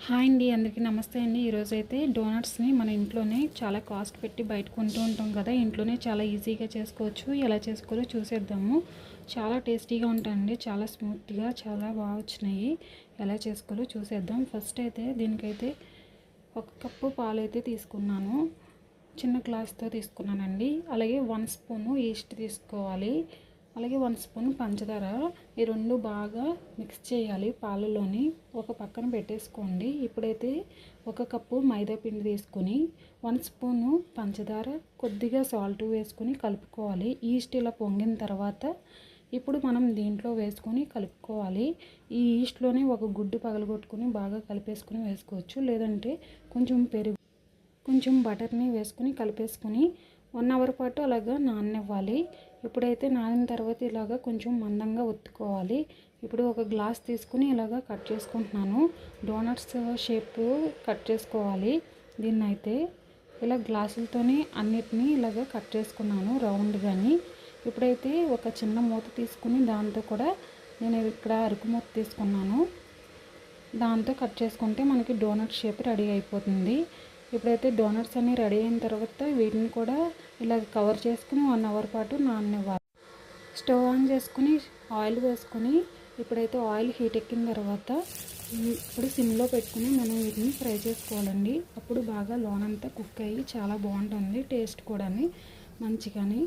Hi అండి, అందరికీ నమస్తే అండి. ఈరోజైతే డోనట్స్ని మన ఇంట్లోనే చాలా కాస్ట్ పెట్టి బయట కొంటూ ఉంటాం కదా, ఇంట్లోనే చాలా ఈజీగా చేసుకోవచ్చు. ఎలా చేసుకోవాలో చూసేద్దాము. చాలా టేస్టీగా ఉంటాయండి, చాలా స్మూత్గా, చాలా బాగా వచ్చినాయి. ఎలా చేసుకోవాలో చూసేద్దాం. ఫస్ట్ అయితే దీనికైతే 1 కప్పు పాలు అయితే తీసుకున్నాను, చిన్న గ్లాస్తో తీసుకున్నానండి. అలాగే 1 స్పూను ఈస్ట్ తీసుకోవాలి, అలాగే 1 స్పూన్ పంచదార. ఈ రెండు బాగా మిక్స్ చేయాలి పాలలోని. ఒక పక్కన పెట్టేసుకోండి. ఇప్పుడైతే 1 కప్పు మైదా పిండి తీసుకుని 1 స్పూను పంచదార, కొద్దిగా సాల్ట్ వేసుకొని కలుపుకోవాలి. ఈస్ట్ ఇలా పొంగిన తర్వాత ఇప్పుడు మనం దీంట్లో వేసుకొని కలుపుకోవాలి. ఈ ఈస్ట్లోనే ఒక గుడ్డు పగలగొట్టుకుని బాగా కలిపేసుకుని వేసుకోవచ్చు, లేదంటే కొంచెం బటర్ని వేసుకుని కలిపేసుకుని 1 అవర్ పాటు అలాగా నాననివ్వాలి. ఇప్పుడైతే నానిన తర్వాత ఇలాగా కొంచెం మందంగా ఒత్తుకోవాలి. ఇప్పుడు ఒక గ్లాస్ తీసుకుని ఇలాగా కట్ చేసుకుంటున్నాను. డోనట్స్ షేప్ కట్ చేసుకోవాలి. దీన్నైతే ఇలా గ్లాసులతోనే అన్నిటినీ ఇలాగా కట్ చేసుకున్నాను రౌండ్గాని. ఇప్పుడైతే ఒక చిన్న మూత తీసుకుని దాంతో కూడా నేను ఇక్కడ అరకు మూత తీసుకున్నాను. దాంతో కట్ చేసుకుంటే మనకి డోనట్ షేప్ రెడీ అయిపోతుంది. ఇప్పుడైతే డోనట్స్ అన్నీ రెడీ అయిన తర్వాత వీటిని కూడా ఇలా కవర్ చేసుకుని 1 అవర్ పాటు నాననివ్వాలి. స్టవ్ ఆన్ చేసుకుని ఆయిల్ వేసుకొని ఇప్పుడైతే ఆయిల్ హీట్ ఎక్కిన తర్వాత ఇప్పుడు సిమ్లో పెట్టుకుని మనం వీటిని ఫ్రై చేసుకోవాలండి. అప్పుడు బాగా లోనంతా కుక్ అయ్యి చాలా బాగుంటుంది, టేస్ట్ కూడా మంచిగాని.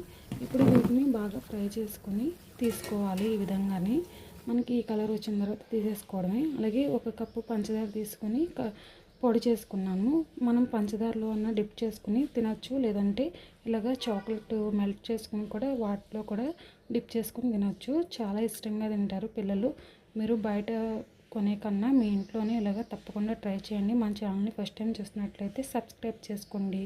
ఇప్పుడు వీటిని బాగా ఫ్రై చేసుకుని తీసుకోవాలి. ఈ విధంగానే మనకి ఈ కలర్ వచ్చిన తర్వాత తీసేసుకోవడమే. అలాగే 1 కప్పు పంచదార తీసుకొని పొడి చేసుకున్నాను. మనం పంచదారలో అన్న డిప్ చేసుకుని తినచ్చు, లేదంటే ఇలాగ చాక్లెట్ మెల్ట్ చేసుకుని కూడా వాటిలో కూడా డిప్ చేసుకుని తినచ్చు. చాలా ఇష్టంగా తింటారు పిల్లలు. మీరు బయట కొనే కన్నా మీ ఇంట్లోనే ఇలాగ తప్పకుండా ట్రై చేయండి. మన ఛానల్ని ఫస్ట్ టైం చూసినట్లయితే సబ్స్క్రైబ్ చేసుకోండి.